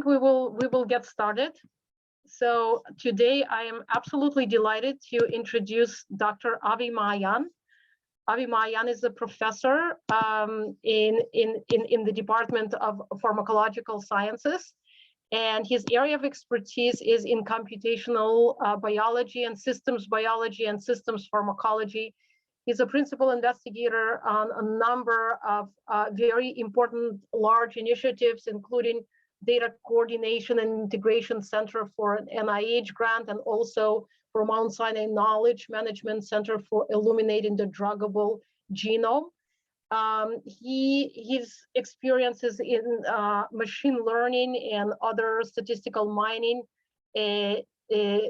think we will get started. So today I am absolutely delighted to introduce Dr. Avi Maayan. Avi Maayan is a professor in the Department of Pharmacological Sciences, and his area of expertise is in computational biology and systems pharmacology. He's a principal investigator on a number of very important large initiatives, including Data Coordination and Integration Center for an NIH grant, and also for Mount Sinai Knowledge Management Center for Illuminating the Druggable Genome. His experiences in machine learning and other statistical mining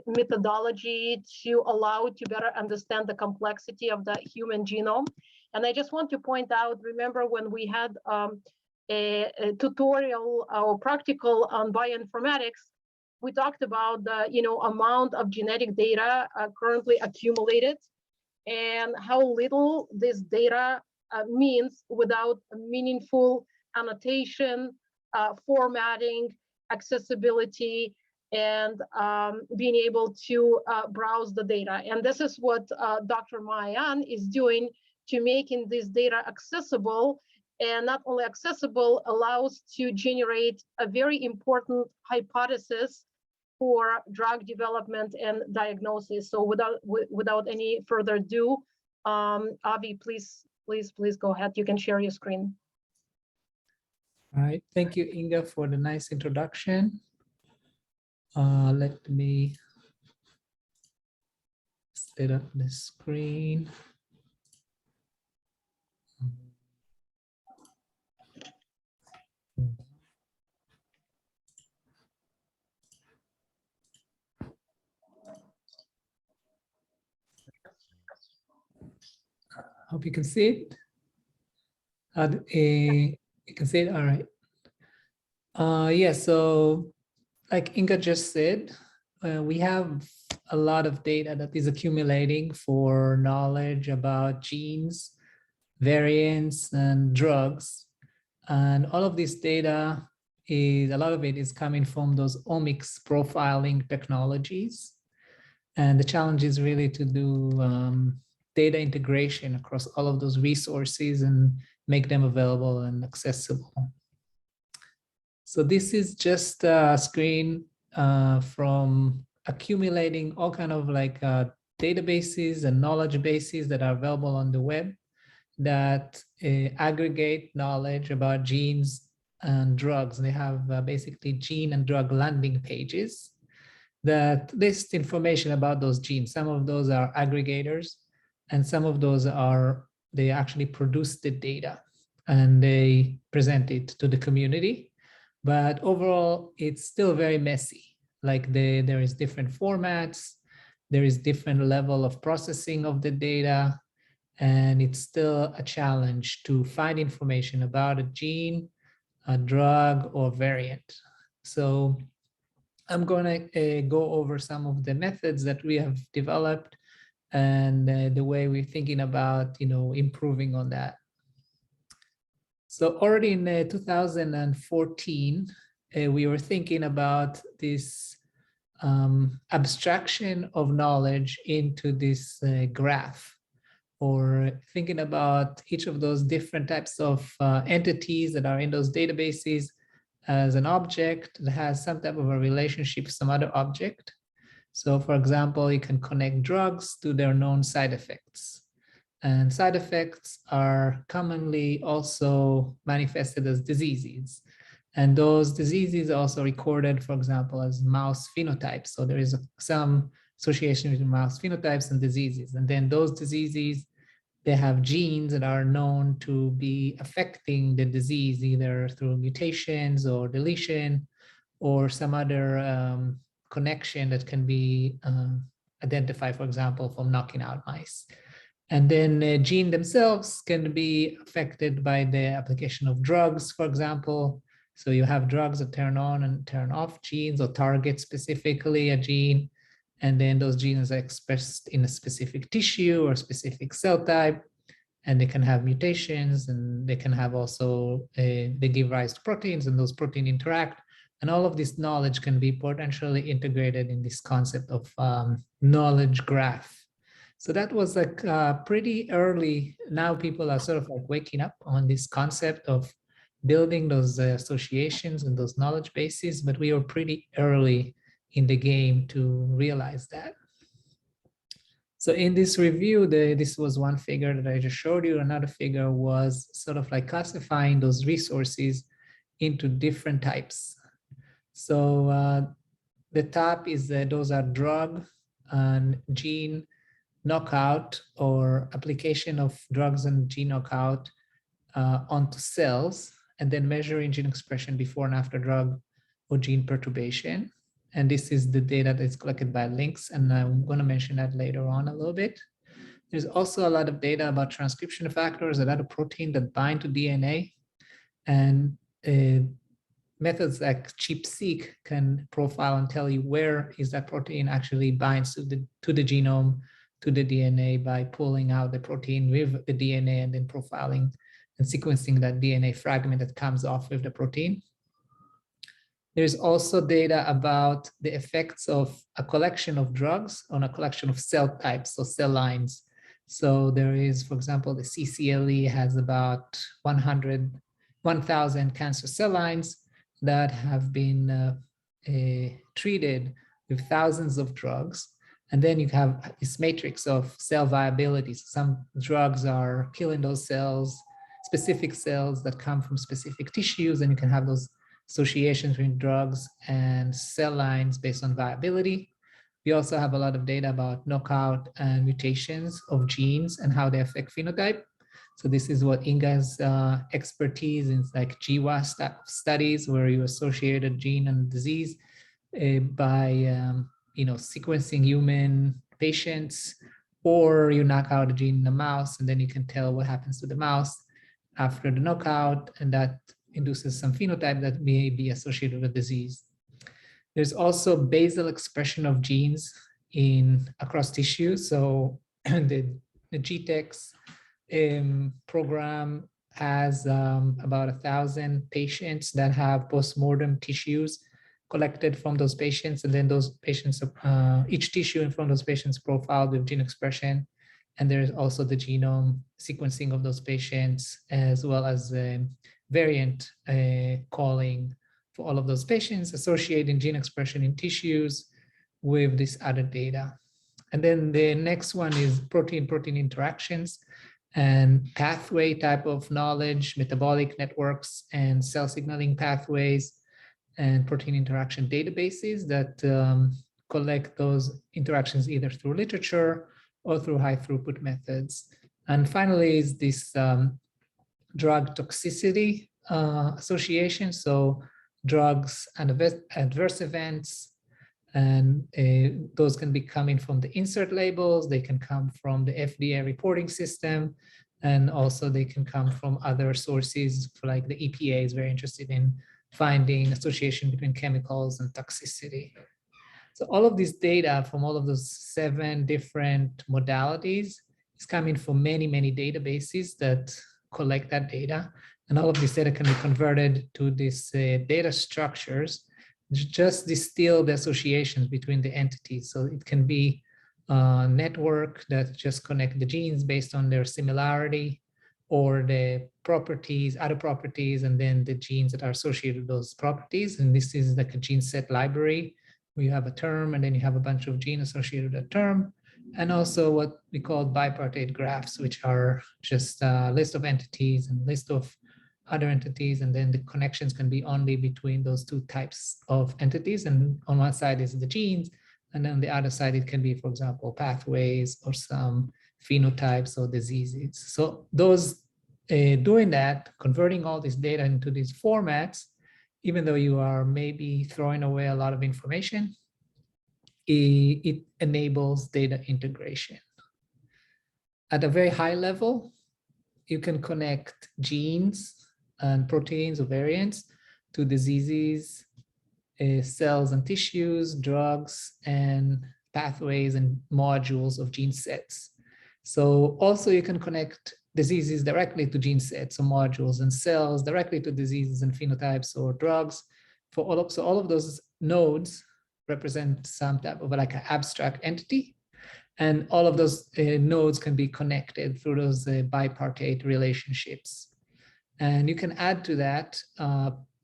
methodology to allow to better understand the complexity of the human genome. And I just want to point out, remember when we had a tutorial or practical on bioinformatics, we talked about the amount of genetic data currently accumulated and how little this data means without meaningful annotation, formatting, accessibility, and being able to browse the data. And this is what Dr. Maayan is doing to making this data accessible, and not only accessible, allows to generate a very important hypothesis for drug development and diagnosis. So without any further ado, Avi, please go ahead. You can share your screen. All right, thank you, Inga, for the nice introduction. Let me set up the screen. Hope you can see it. You can see it, all right. Yeah, so like Inga just said, we have a lot of data that is accumulating for knowledge about genes, variants, and drugs. And all of this data a lot of it is coming from those omics profiling technologies. And the challenge is really to do data integration across all of those resources and make them available and accessible. So this is just a screen from accumulating all kind of like databases and knowledge bases that are available on the web that aggregate knowledge about genes and drugs. They have basically gene and drug landing pages that list information about those genes. Some of those are aggregators, and some of those are, they actually produce the data and they present it to the community. But overall, it's still very messy. Like there is different formats, there is different level of processing of the data, and it's still a challenge to find information about a gene, a drug, or variant. So I'm going to go over some of the methods that we have developed and the way we're thinking about, improving on that. So already in 2014, we were thinking about this abstraction of knowledge into this graph, or thinking about each of those different types of entities that are in those databases as an object that has some type of a relationship with some other object. So for example, you can connect drugs to their known side effects. And side effects are commonly also manifested as diseases. And those diseases are also recorded, for example, as mouse phenotypes. So there is some association between mouse phenotypes and diseases. And then those diseases, they have genes that are known to be affecting the disease, either through mutations or deletion or some other connection that can be identified, for example, from knocking out mice. And then genes themselves can be affected by the application of drugs, for example. So you have drugs that turn on and turn off genes or target specifically a gene. And then those genes are expressed in a specific tissue or specific cell type, and they can have mutations, and they can have also, they give rise to proteins, and those proteins interact And all of this knowledge can be potentially integrated in this concept of knowledge graph. So that was like pretty early. Now people are sort of like waking up on this concept of building those associations and those knowledge bases, but we were pretty early in the game to realize that. So in this review, this was one figure that I just showed you. Another figure was sort of like classifying those resources into different types. So the top is those are drug and gene knockout or application of drugs and gene knockout onto cells, and then measuring gene expression before and after drug or gene perturbation. And this is the data that's collected by links, and I'm going to mention that later on a little bit. There's also a lot of data about transcription factors, a lot of protein that bind to DNA, and methods like ChIP-seq can profile and tell you where is that protein actually binds to the genome, to the DNA, by pulling out the protein with the DNA and then profiling and sequencing that DNA fragment that comes off with the protein. There's also data about the effects of a collection of drugs on a collection of cell types, so cell lines. So there is, for example, the CCLE has about 1,000 cancer cell lines that have been treated with thousands of drugs. And then you have this matrix of cell viability. So some drugs are killing those cells, specific cells that come from specific tissues, and you can have those associations between drugs and cell lines based on viability. We also have a lot of data about knockout and mutations of genes and how they affect phenotype. So this is what Inga's expertise in, like GWAS studies, where you associate a gene and disease by sequencing human patients, or you knock out a gene in a mouse, and then you can tell what happens to the mouse after the knockout, and that induces some phenotype that may be associated with disease. There's also basal expression of genes across tissues. So the GTEx program has about 1,000 patients that have postmortem tissues collected from those patients, and then those patients, each tissue from those patients profiled with gene expression. And there's also the genome sequencing of those patients, as well as variant calling for all of those patients, associating gene expression in tissues with this other data. And then the next one is protein-protein interactions and pathway type of knowledge, metabolic networks and cell signaling pathways, and protein interaction databases that collect those interactions either through literature or through high throughput methods. And finally is this drug toxicity association. So drugs and adverse events, and those can be coming from the insert labels, they can come from the FDA reporting system, and also they can come from other sources, like the EPA is very interested in finding association between chemicals and toxicity. So all of this data from all of those 7 different modalities is coming from many, many databases that collect that data. And all of this data can be converted to these data structures, just distill the associations between the entities. So it can be a network that just connect the genes based on their similarity, or the properties, other properties, and then the genes that are associated with those properties. And this is like a gene set library, where you have a term, and then you have a bunch of genes associated with that term. And also what we call bipartite graphs, which are just a list of entities and list of other entities, and then the connections can be only between those 2 types of entities. And on one side is the genes, and then on the other side it can be, for example, pathways or some phenotypes or diseases. So those doing that, converting all this data into these formats, even though you are maybe throwing away a lot of information, it enables data integration. At a very high level, you can connect genes and proteins or variants to diseases, cells and tissues, drugs, and pathways and modules of gene sets. So also you can connect diseases directly to gene sets or modules, and cells directly to diseases and phenotypes or drugs. for all of those nodes represent some type of like an abstract entity. And all of those nodes can be connected through those bipartite relationships. And you can add to that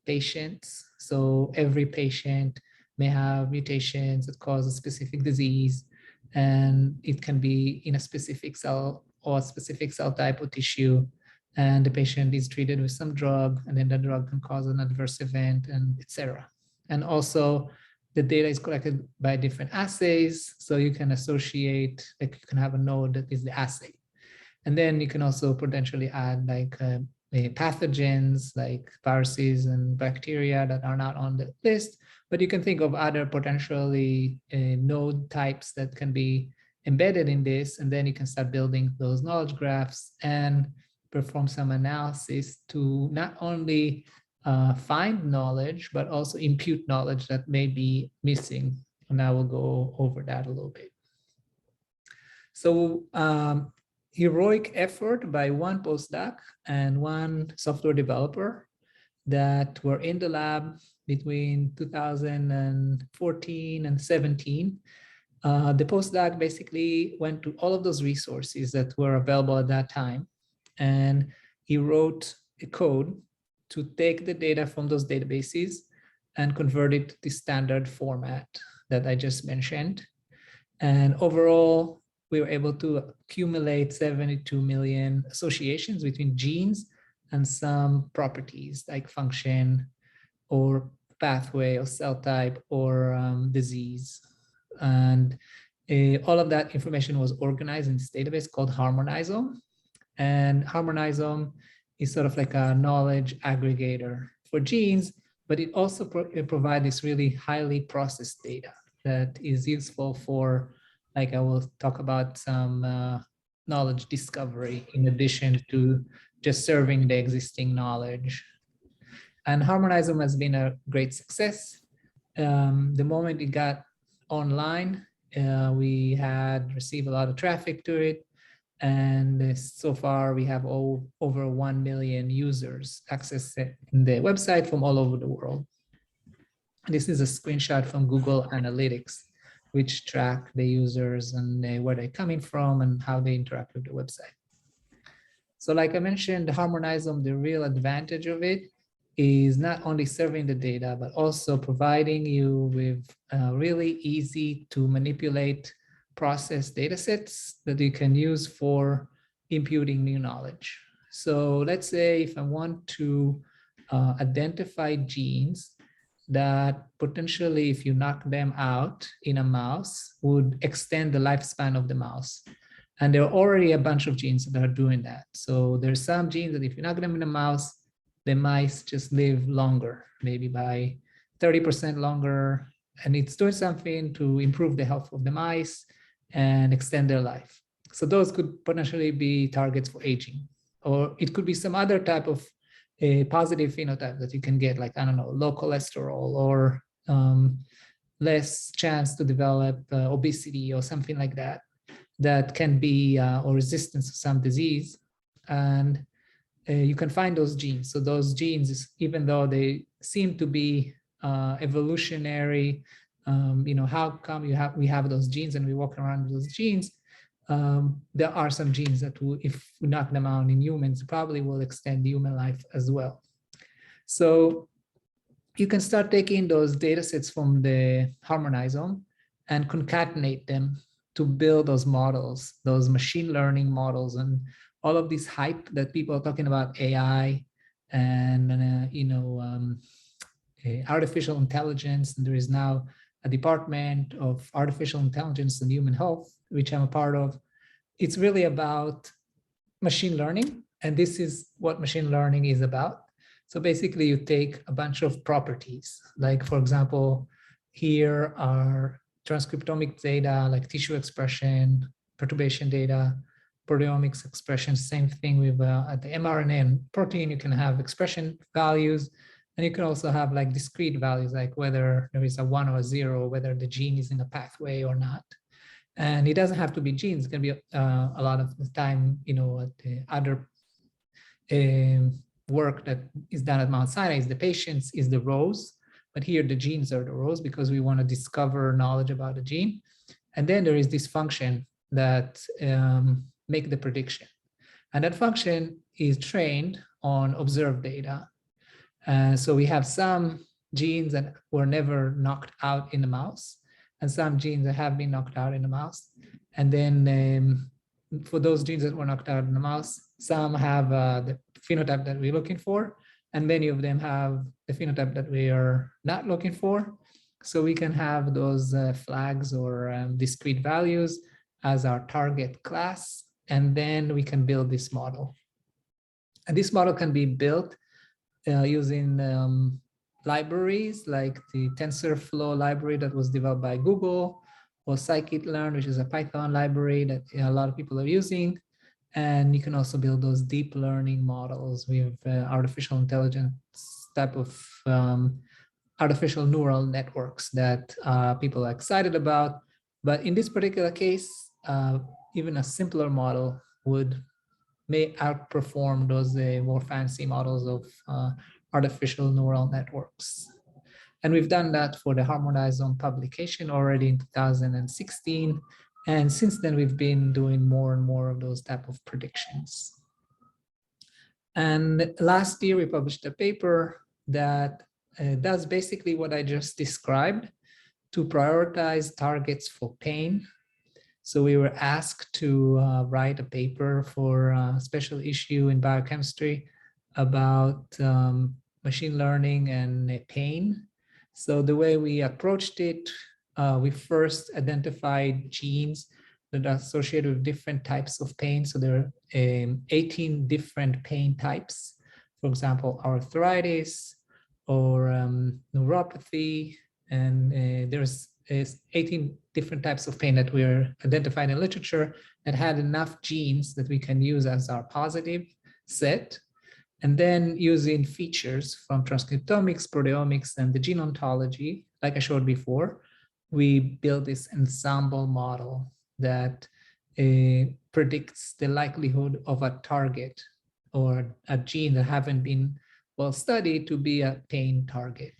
patients. So every patient may have mutations that cause a specific disease, and it can be in a specific cell or specific cell type or tissue. And the patient is treated with some drug, and then the drug can cause an adverse event, and etc. And also, the data is collected by different assays, so you can associate, like you can have a node that is the assay. And then you can also potentially add like pathogens like viruses and bacteria that are not on the list, but you can think of other potentially node types that can be embedded in this, and then you can start building those knowledge graphs and perform some analysis to not only find knowledge, but also impute knowledge that may be missing. And I will go over that a little bit. So heroic effort by one postdoc and one software developer that were in the lab between 2014 and 17. The postdoc basically went to all of those resources that were available at that time, and he wrote a code to take the data from those databases and convert it to the standard format that I just mentioned. And overall, we were able to accumulate 72 million associations between genes and some properties like function or pathway or cell type or disease. And all of that information was organized in this database called Harmonisome. And Harmonisome is sort of like a knowledge aggregator for genes, but it also provides this really highly processed data that is useful for, like I will talk about some knowledge discovery in addition to just serving the existing knowledge. And Harmonisome has been a great success. The moment it got online, we had received a lot of traffic to it. And so far we have over 1 million users access the website from all over the world. This is a screenshot from Google Analytics, which track the users and where they're coming from and how they interact with the website. So like I mentioned, the Harmonisome, the real advantage of it is not only serving the data, but also providing you with really easy to manipulate process data sets that you can use for imputing new knowledge. So let's say if I want to identify genes that potentially, if you knock them out in a mouse, would extend the lifespan of the mouse. And there are already a bunch of genes that are doing that. So there's some genes that if you knock them in a mouse, the mice just live longer, maybe by 30% longer. And it's doing something to improve the health of the mice and extend their life. So those could potentially be targets for aging. Or it could be some other type of a positive phenotype that you can get, like, I don't know, low cholesterol or less chance to develop obesity or something like that, that can be, or resistance to some disease. And you can find those genes. So those genes, even though they seem to be evolutionary, how come we have those genes and we walk around with those genes? There are some genes that if we knock them out in humans, probably will extend human life as well. So you can start taking those data sets from the Harmonisome and concatenate them to build those models, those machine learning models, and all of this hype that people are talking about AI and artificial intelligence. And there is now a department of artificial intelligence and human health, which I'm a part of. It's really about machine learning. And this is what machine learning is about. So basically you take a bunch of properties, like for example, here are transcriptomic data, like tissue expression, perturbation data, proteomics expression, same thing with at the mRNA and protein, you can have expression values. And you can also have like discrete values, like whether there is a 1 or a 0, whether the gene is in a pathway or not. And it doesn't have to be genes. It can be a lot of the time, the other work that is done at Mount Sinai is the patients, is the rows. but here the genes are the rows because we want to discover knowledge about a gene. And then there is this function that make the prediction. And that function is trained on observed data. So we have some genes that were never knocked out in the mouse, and some genes that have been knocked out in the mouse. And then for those genes that were knocked out in the mouse, some have the phenotype that we're looking for, and many of them have the phenotype that we are not looking for. So we can have those flags or discrete values as our target class, and then we can build this model. And this model can be built using libraries like the TensorFlow library that was developed by Google, or scikit-learn, which is a Python library that a lot of people are using. And you can also build those deep learning models with artificial intelligence type of artificial neural networks that people are excited about. But in this particular case, even a simpler model may outperform those more fancy models of artificial neural networks. And we've done that for the harmonized zone publication already in 2016. And since then, we've been doing more and more of those type of predictions. And last year, we published a paper that does basically what I just described, to prioritize targets for pain. So we were asked to write a paper for a special issue in biochemistry about machine learning and pain. So the way we approached it, we first identified genes that are associated with different types of pain. So there are 18 different pain types. For example, arthritis or neuropathy, and there's 18 different types of pain that we're identified in literature that had enough genes that we can use as our positive set. And then using features from transcriptomics, proteomics, and the gene ontology, like I showed before, we built this ensemble model that predicts the likelihood of a target or a gene that haven't been well studied to be a pain target.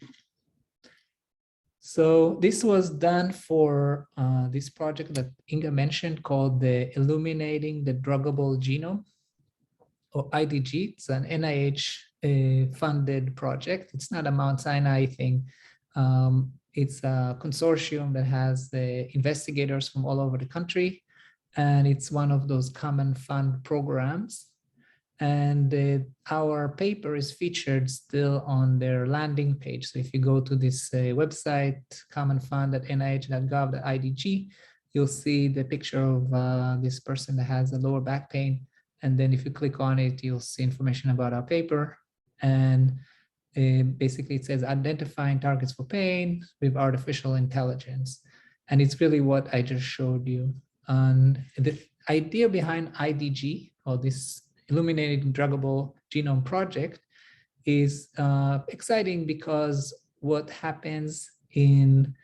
So this was done for this project that Inga mentioned called the Illuminating the Druggable Genome, or IDG. It's an NIH funded project. It's not a Mount Sinai thing. It's a consortium that has investigators from all over the country. And it's one of those common fund programs. And our paper is featured still on their landing page. So if you go to this website, commonfund.nih.gov.idg, you'll see the picture of this person that has a lower back pain. And then if you click on it, you'll see information about our paper. And basically it says identifying targets for pain with artificial intelligence. And it's really what I just showed you. And the idea behind IDG, or this Illuminating Druggable Genome project, is exciting because what happens in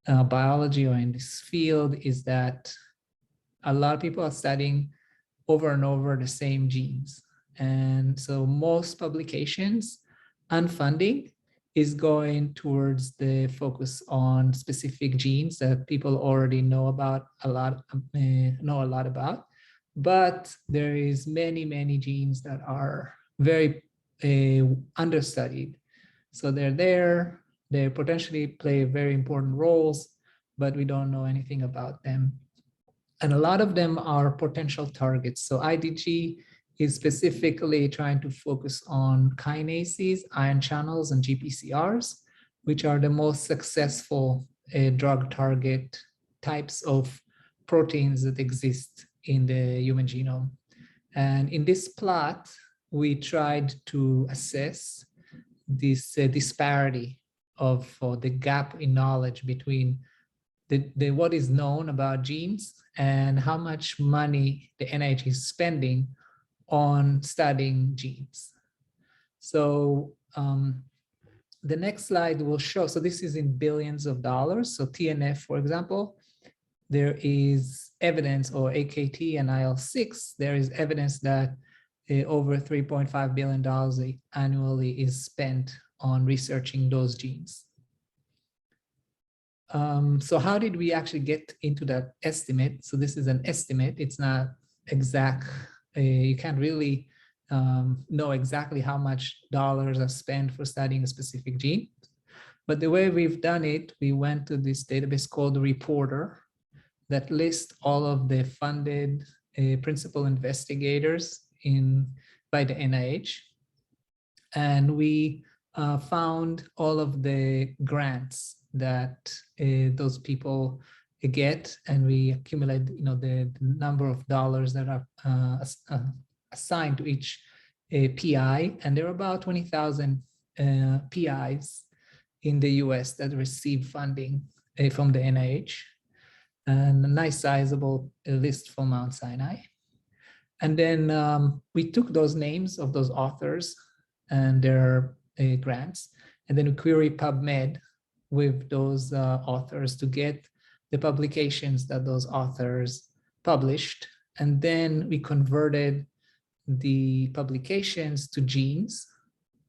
biology or in this field is that a lot of people are studying over and over the same genes. And so most publications and funding is going towards the focus on specific genes that people already know about a lot about. But there is many genes that are very understudied. So they're there, they potentially play very important roles, but we don't know anything about them. And a lot of them are potential targets. So IDG is specifically trying to focus on kinases, ion channels, and GPCRs, which are the most successful drug target types of proteins that exist in the human genome. And in this plot, we tried to assess this disparity of the gap in knowledge between what is known about genes and how much money the NIH is spending on studying genes. So the next slide will show, so this is in billions of dollars. So TNF, for example, there is evidence, or AKT and IL-6, there is evidence that over $3.5 billion annually is spent on researching those genes. So how did we actually get into that estimate? So this is an estimate. It's not exact. You can't really know exactly how much dollars are spent for studying a specific gene. But the way we've done it, we went to this database called the Reporter that lists all of the funded principal investigators by the NIH. And we found all of the grants that those people get, and we accumulate, the number of dollars that are assigned to each PI, and there are about 20,000 PIs in the US that receive funding from the NIH, and a nice sizable list from Mount Sinai. And then we took those names of those authors and their grants, and then we query PubMed with those authors to get the publications that those authors published. And then we converted the publications to genes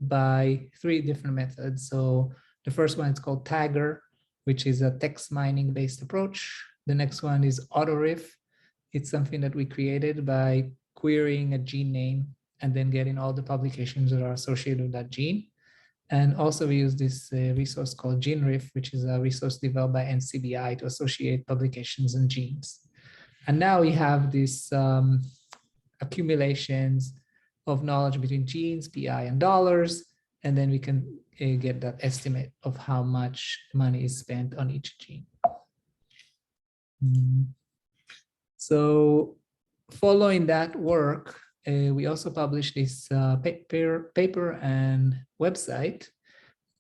by 3 different methods. So the first one is called Tagger, which is a text mining based approach. The next one is AutoRif. It's something that we created by querying a gene name and then getting all the publications that are associated with that gene. And also we use this resource called GeneRif, which is a resource developed by NCBI to associate publications and genes. And now we have this accumulations of knowledge between genes, PI, and dollars, and then we can get that estimate of how much money is spent on each gene. So following that work, we also published this paper and website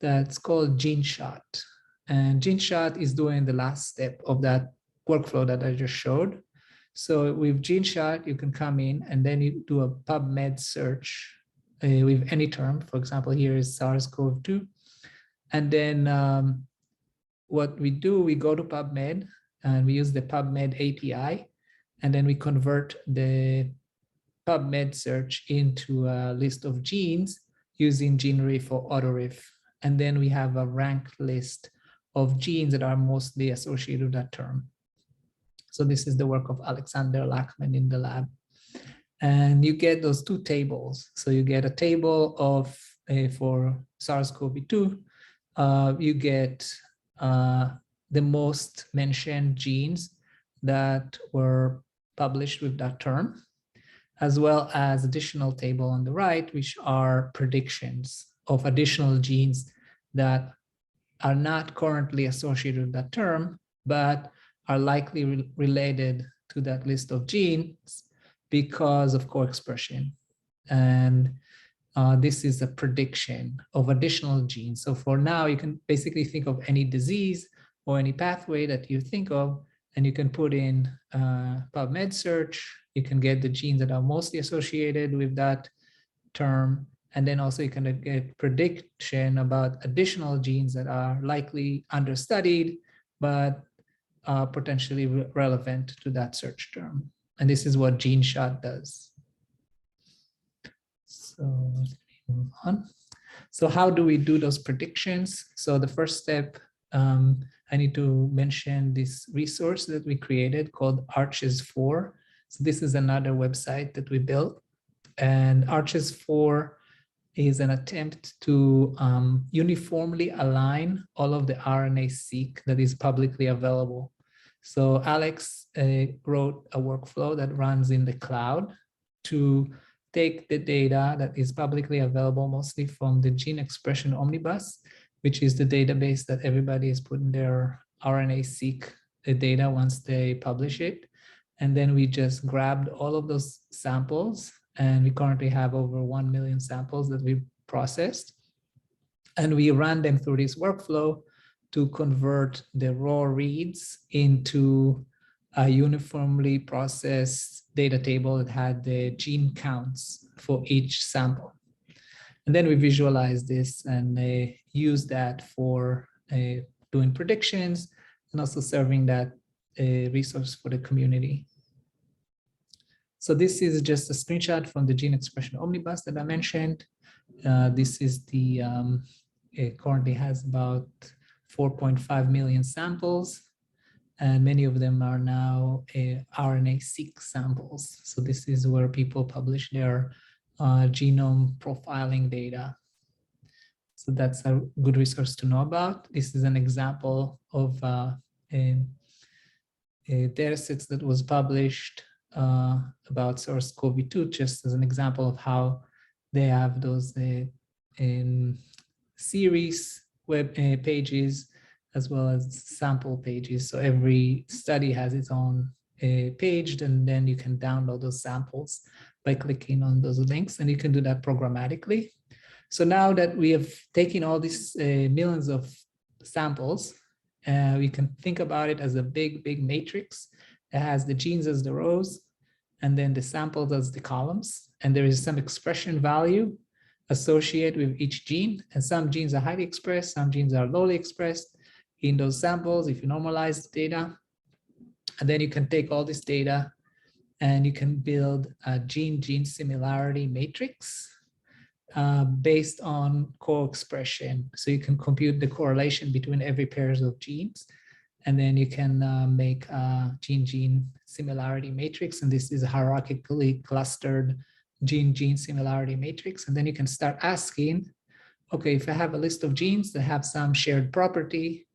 that's called Geneshot. And Geneshot is doing the last step of that workflow that I just showed. So with Geneshot, you can come in and then you do a PubMed search with any term. For example, here is SARS-CoV-2. And then what we do, we go to PubMed and we use the PubMed API. And then we convert the PubMed search into a list of genes using GeneRif or AutoRif. And then we have a ranked list of genes that are mostly associated with that term. So this is the work of Alexander Lachman in the lab. And you get those 2 tables. So you get a table of, for SARS-CoV-2, you get the most mentioned genes that were published with that term, as well as additional table on the right, which are predictions of additional genes that are not currently associated with that term, but are likely related to that list of genes because of co-expression. And this is a prediction of additional genes. So for now, you can basically think of any disease or any pathway that you think of, and you can put in PubMed search. You can get the genes that are mostly associated with that term. And then also you can get prediction about additional genes that are likely understudied, but potentially relevant to that search term. And this is what Geneshot does. So let me move on. So how do we do those predictions? So the first step, I need to mention this resource that we created called Arches4. So this is another website that we built. And Arches4 is an attempt to uniformly align all of the RNA-seq that is publicly available. So Alex wrote a workflow that runs in the cloud to take the data that is publicly available, mostly from the Gene Expression Omnibus, which is the database that everybody is putting their RNA-seq data once they publish it. And then we just grabbed all of those samples, and we currently have over 1 million samples that we've processed. And we ran them through this workflow to convert the raw reads into a uniformly processed data table that had the gene counts for each sample. And then we visualize this and use that for doing predictions and also serving that resource for the community. So this is just a screenshot from the Gene Expression Omnibus that I mentioned. This is the, it currently has about 4.5 million samples, and many of them are now RNA-seq samples. So this is where people publish their genome profiling data. So that's a good resource to know about. This is an example of a data sets that was published about SARS-CoV-2, just as an example of how they have those series web pages as well as sample pages. So every study has its own page, and then you can download those samples by clicking on those links, and you can do that programmatically. So now that we have taken all these millions of samples, we can think about it as a big matrix that has the genes as the rows and then the samples as the columns. And there is some expression value associated with each gene. And some genes are highly expressed, some genes are lowly expressed in those samples if you normalize the data. And then you can take all this data and you can build a gene-gene similarity matrix based on co-expression. So you can compute the correlation between every pairs of genes, and then you can make a gene-gene similarity matrix. And this is a hierarchically clustered gene-gene similarity matrix. And then you can start asking, okay, if I have a list of genes that have some shared property,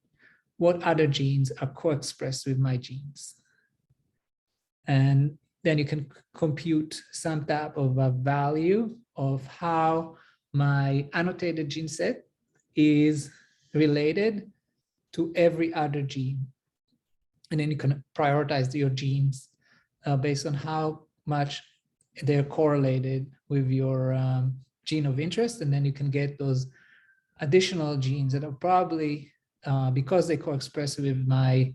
what other genes are co-expressed with my genes? And then you can compute some type of a value of how my annotated gene set is related to every other gene. And then you can prioritize your genes based on how much they're correlated with your gene of interest. And then you can get those additional genes that are probably, because they co-express with my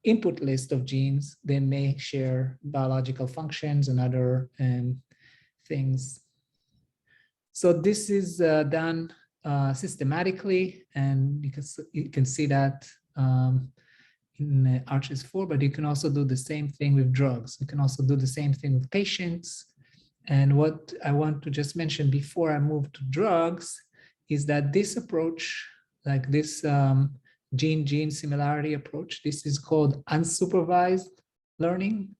input list of genes, they may share biological functions and other things. So this is done systematically, and you can see that in Arches 4, but you can also do the same thing with drugs. You can also do the same thing with patients. And what I want to just mention before I move to drugs is that this approach, like this gene-gene similarity approach, this is called unsupervised learning.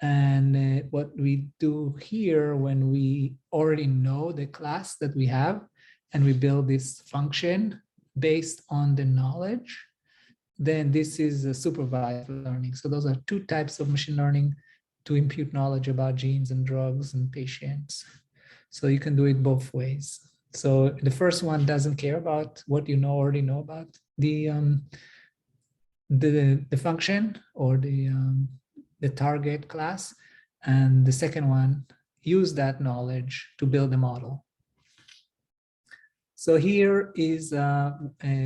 And what we do here, when we already know the class that we have and we build this function based on the knowledge, then this is a supervised learning. So those are two types of machine learning to impute knowledge about genes and drugs and patients. So you can do it both ways. So the first one doesn't care about what you already know about the function or the target class, and the second one use that knowledge to build a model. So here is a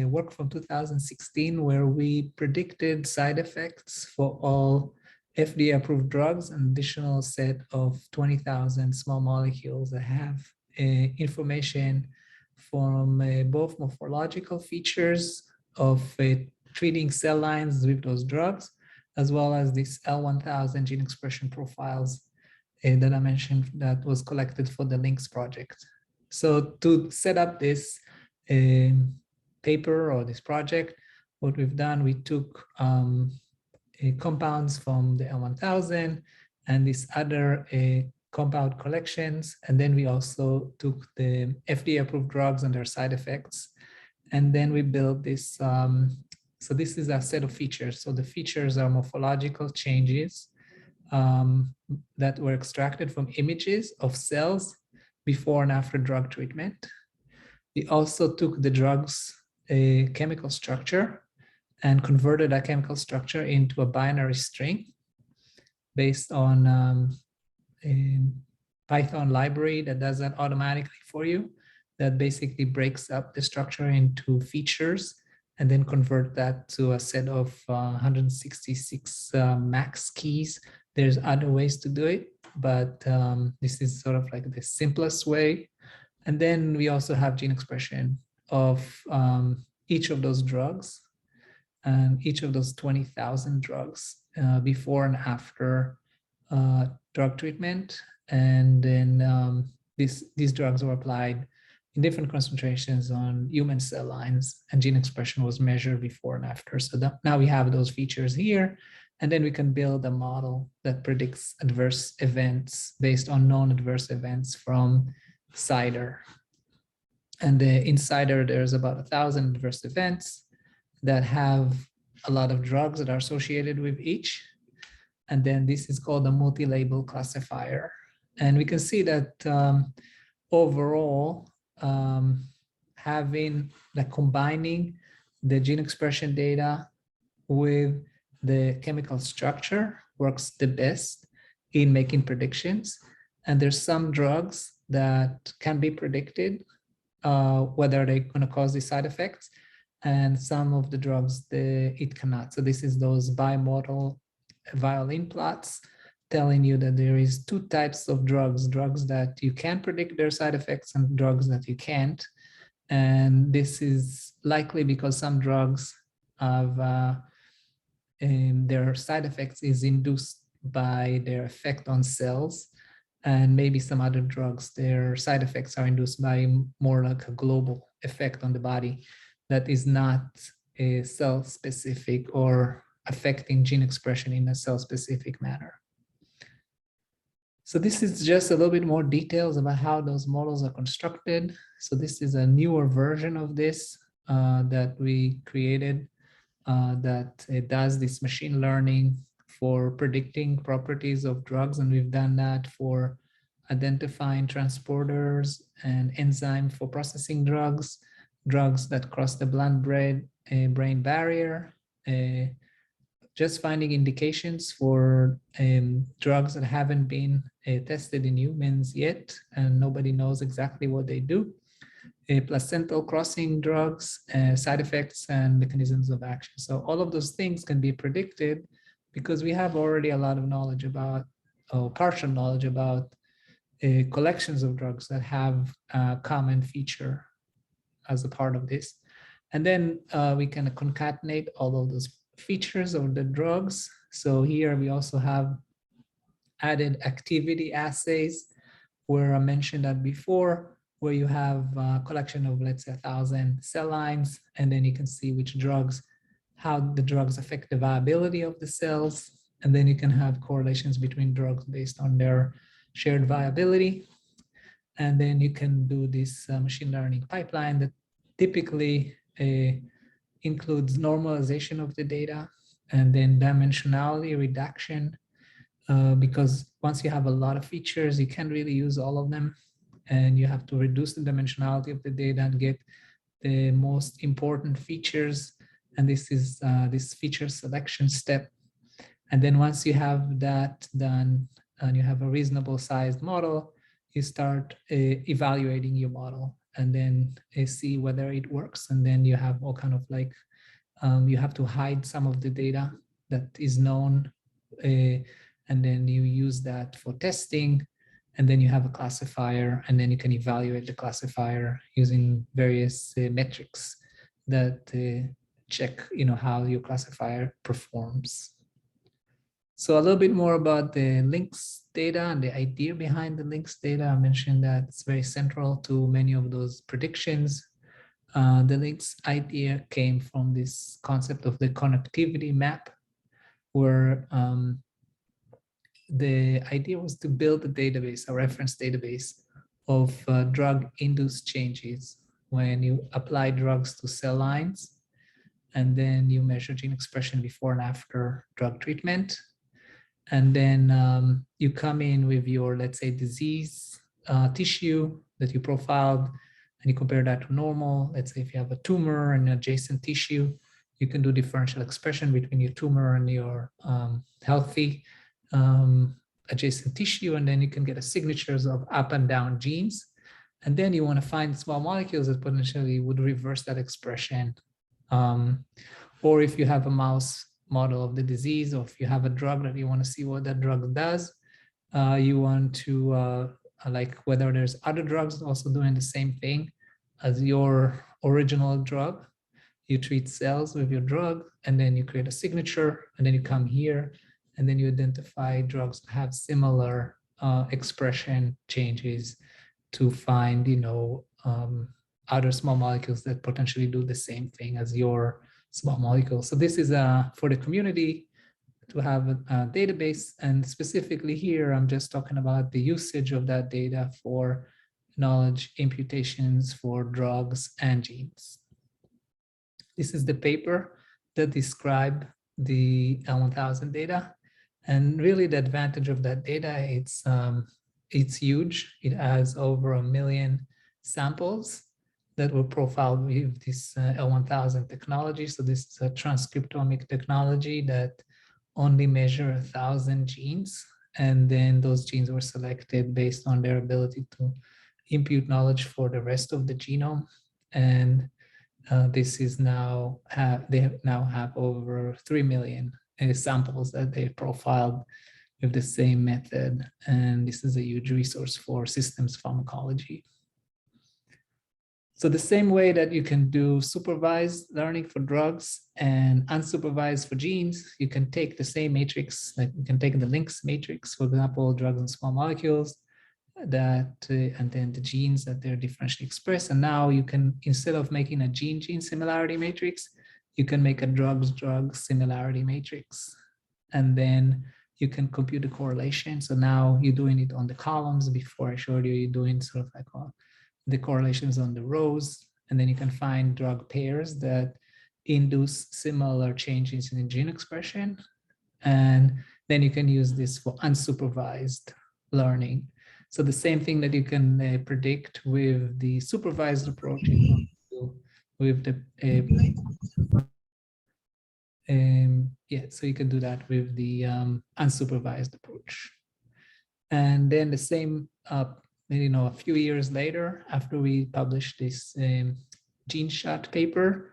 work from 2016 where we predicted side effects for all FDA-approved drugs, an additional set of 20,000 small molecules that have information from both morphological features of treating cell lines with those drugs, as well as this L1000 gene expression profiles that I mentioned that was collected for the LINKS project. So to set up this paper or this project, what we've done, we took compounds from the L1000 and these other compound collections, and then we also took the FDA-approved drugs and their side effects, and then we built this. So this is a set of features. So the features are morphological changes that were extracted from images of cells before and after drug treatment. We also took the drug's chemical structure and converted that chemical structure into a binary string based on a Python library that does that automatically for you, that basically breaks up the structure into features and then convert that to a set of 166 max keys. There's other ways to do it, but this is sort of like the simplest way. And then we also have gene expression of each of those drugs and each of those 20,000 drugs before and after drug treatment. And then these drugs were applied in different concentrations on human cell lines, and gene expression was measured before and after. So now we have those features here, and then we can build a model that predicts adverse events based on known adverse events from CIDR. And in CIDR, there's about 1,000 adverse events that have a lot of drugs that are associated with each. And then this is called a multi-label classifier. And we can see that overall, having like combining the gene expression data with the chemical structure works the best in making predictions. And there's some drugs that can be predicted whether they're going to cause these side effects, and some of the drugs it cannot. So this is those bimodal violin plots telling you that there is two types of drugs that you can predict their side effects and drugs that you can't. And this is likely because some drugs have their side effects is induced by their effect on cells, and maybe some other drugs, their side effects are induced by more like a global effect on the body that is not a cell specific or affecting gene expression in a cell specific manner. So this is just a little bit more details about how those models are constructed. So this is a newer version of this that we created that it does this machine learning for predicting properties of drugs. And we've done that for identifying transporters and enzyme for processing drugs that cross the blood-brain barrier, just finding indications for drugs that haven't been tested in humans yet, and nobody knows exactly what they do. Placental crossing drugs, side effects, and mechanisms of action. So all of those things can be predicted because we have already a lot of knowledge about, or partial knowledge about, collections of drugs that have a common feature as a part of this. And then we can concatenate all of those features of the drugs. So here we also have added activity assays, where I mentioned that before, where you have a collection of, let's say, 1,000 cell lines, and then you can see which drugs, how the drugs affect the viability of the cells, and then you can have correlations between drugs based on their shared viability. And then you can do this machine learning pipeline that typically includes normalization of the data and then dimensionality reduction, because once you have a lot of features, you can't really use all of them, and you have to reduce the dimensionality of the data and get the most important features. And this is this feature selection step. And then once you have that done and you have a reasonable sized model, you start evaluating your model and then see whether it works. And then you have all kind of like, you have to hide some of the data that is known, and then you use that for testing. And then you have a classifier, and then you can evaluate the classifier using various metrics that check, how your classifier performs. So a little bit more about the links data and the idea behind the links data. I mentioned that it's very central to many of those predictions. The links idea came from this concept of the connectivity map, where the idea was to build a database, a reference database of drug-induced changes when you apply drugs to cell lines, and then you measure gene expression before and after drug treatment. And then you come in with your, let's say, disease tissue that you profiled, and you compare that to normal. Let's say if you have a tumor and adjacent tissue, you can do differential expression between your tumor and your healthy adjacent tissue, and then you can get signatures of up and down genes. And then you want to find small molecules that potentially would reverse that expression. Or if you have a mouse model of the disease, or if you have a drug that you want to see what that drug does, you want to like whether there's other drugs also doing the same thing as your original drug. You treat cells with your drug, and then you create a signature, and then you come here, and then you identify drugs that have similar expression changes to find, other small molecules that potentially do the same thing as your small molecule. So this is for the community to have a database. And specifically here, I'm just talking about the usage of that data for knowledge imputations for drugs and genes. This is the paper that describe the L1000 data. And really the advantage of that data, it's huge. It has over 1 million samples that were profiled with this L1000 technology. So this is a transcriptomic technology that only measure 1,000 genes. And then those genes were selected based on their ability to impute knowledge for the rest of the genome. And this is now they now have over 3 million samples that they profiled with the same method. And this is a huge resource for systems pharmacology. So the same way that you can do supervised learning for drugs and unsupervised for genes, you can take the same matrix, like you can take the links matrix, for example, drugs and small molecules, that and then the genes that they're differentially expressed. And now you can, instead of making a gene-gene similarity matrix, you can make a drugs-drug similarity matrix. And then you can compute the correlation. So now you're doing it on the columns. Before I showed you, you're doing sort of like the correlations on the rows. And then you can find drug pairs that induce similar changes in the gene expression. And then you can use this for unsupervised learning. So the same thing that you can predict with the supervised approach, you can do with the so you can do that with the unsupervised approach. And then the same, a few years later, after we published this Geneshot paper,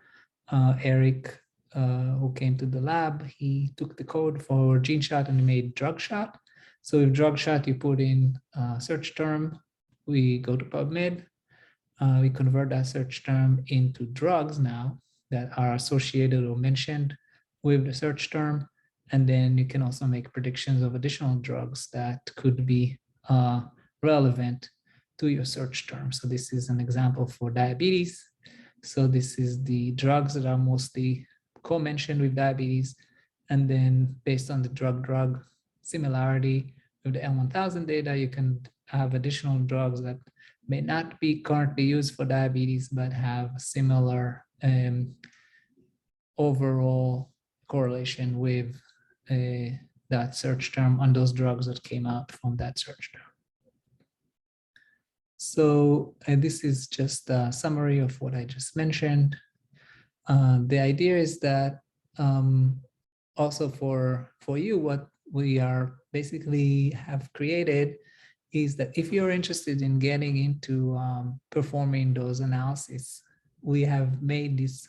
Eric, who came to the lab, he took the code for Geneshot and he made Drugshot. So with Drugshot, you put in a search term, we go to PubMed, we convert that search term into drugs now that are associated or mentioned with the search term. And then you can also make predictions of additional drugs that could be relevant to your search term. So this is an example for diabetes. So this is the drugs that are mostly co-mentioned with diabetes. And then based on the drug-drug similarity with the L1000 data, you can have additional drugs that may not be currently used for diabetes, but have similar overall correlation with that search term on those drugs that came out from that search term. So this is just a summary of what I just mentioned. The idea is that also for you, what we are basically have created is that if you're interested in getting into performing those analyses, we have made these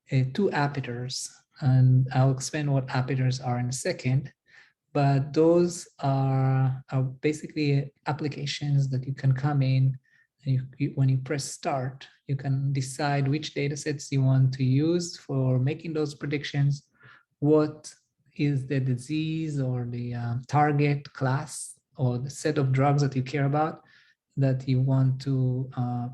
2 Apertures, and I'll explain what Apertures are in a second. But those are basically applications that you can come in, and when you press start, you can decide which data sets you want to use for making those predictions, what is the disease or the target class or the set of drugs that you care about that you want to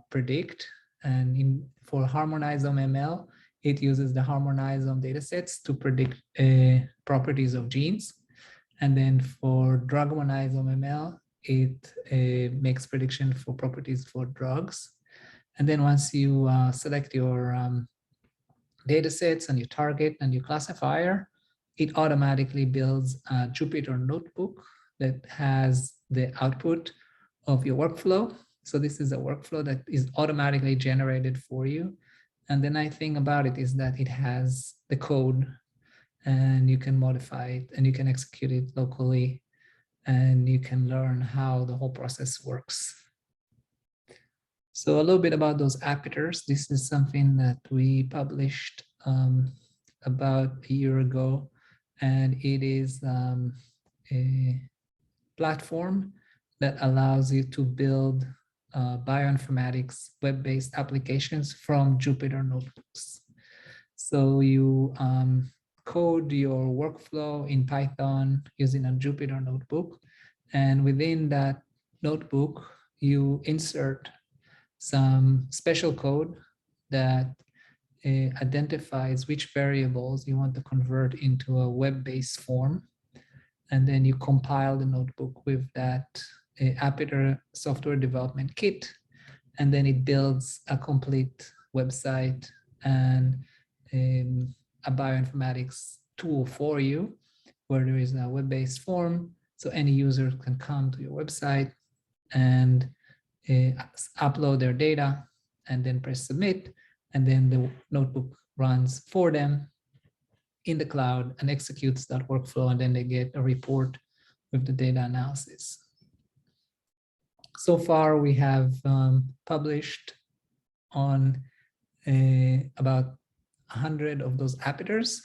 predict. And for Harmonisome ML, it uses the Harmonisome datasets to predict properties of genes. And then for Drugmonisome ML, it makes prediction for properties for drugs. And then once you select your data sets and your target and your classifier, it automatically builds a Jupyter notebook that has the output of your workflow. So this is a workflow that is automatically generated for you. And the nice thing about it is that it has the code, and you can modify it and you can execute it locally, and you can learn how the whole process works. So a little bit about those Apertures. This is something that we published about a year ago, and it is a platform that allows you to build bioinformatics web-based applications from Jupyter notebooks. So you code your workflow in Python using a Jupyter notebook, and within that notebook, you insert some special code that identifies which variables you want to convert into a web-based form. And then you compile the notebook with that Aperture software development kit. And then it builds a complete website and a bioinformatics tool for you, where there is a web-based form. So any user can come to your website and upload their data and then press submit. And then the notebook runs for them in the cloud and executes that workflow. And then they get a report with the data analysis. So far, we have published on about 100 of those Apertures,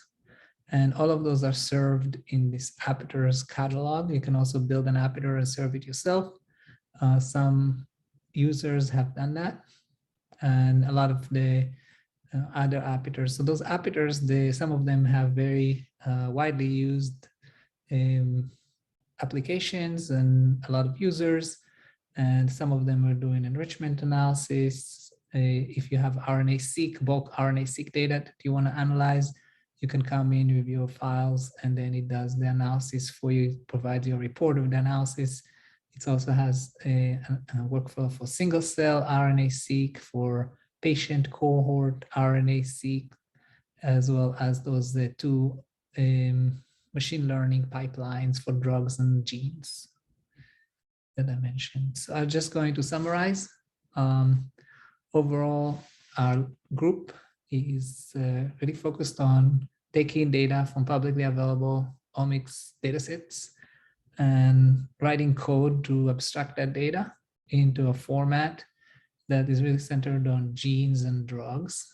and all of those are served in this Apertures catalog. You can also build an Aperture and serve it yourself. Some users have done that, and a lot of the other Apertures. So those Apertures, some of them have very widely used applications and a lot of users. And some of them are doing enrichment analysis. If you have RNA-seq, bulk RNA-seq data that you want to analyze, you can come in with your files and then it does the analysis for you, provides you a report of the analysis. It also has a workflow for single-cell RNA-seq, for patient cohort RNA-seq, as well as those two machine learning pipelines for drugs and genes that I mentioned. So I'm just going to summarize. Overall, our group is really focused on taking data from publicly available omics datasets and writing code to abstract that data into a format that is really centered on genes and drugs.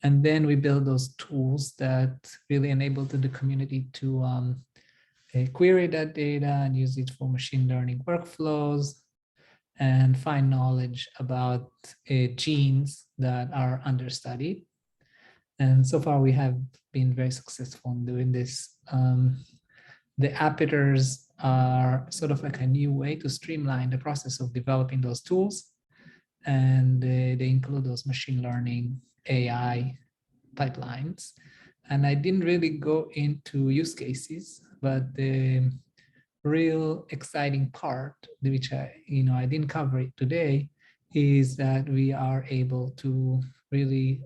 And then we build those tools that really enable the community to query that data and use it for machine learning workflows and find knowledge about genes that are understudied. And so far we have been very successful in doing this. The Apertures are sort of like a new way to streamline the process of developing those tools. And they include those machine learning AI pipelines. And I didn't really go into use cases, but the real exciting part, which I didn't cover it today, is that we are able to really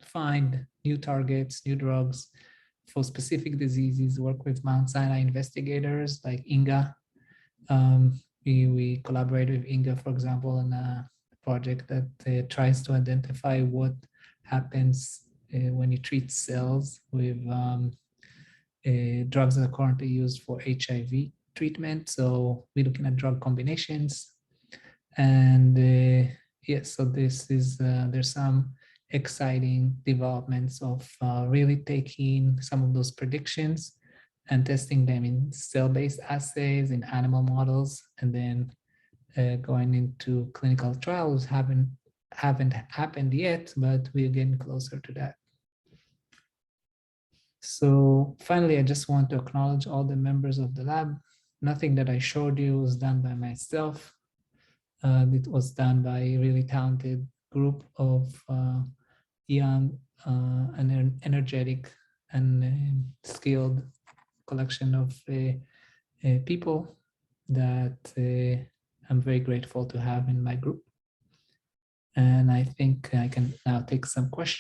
find new targets, new drugs for specific diseases, work with Mount Sinai investigators like Inga. We collaborate with Inga, for example, in a project that tries to identify what happens when you treat cells with drugs that are currently used for HIV treatment. So we're looking at drug combinations. And yes, so this is, there's some exciting developments of really taking some of those predictions and testing them in cell-based assays, in animal models, and then going into clinical trials. Haven't happened yet, but we're getting closer to that. So finally, I just want to acknowledge all the members of the lab. Nothing that I showed you was done by myself. It was done by a really talented group of young and energetic and skilled collection of people that I'm very grateful to have in my group. And I think I can now take some questions.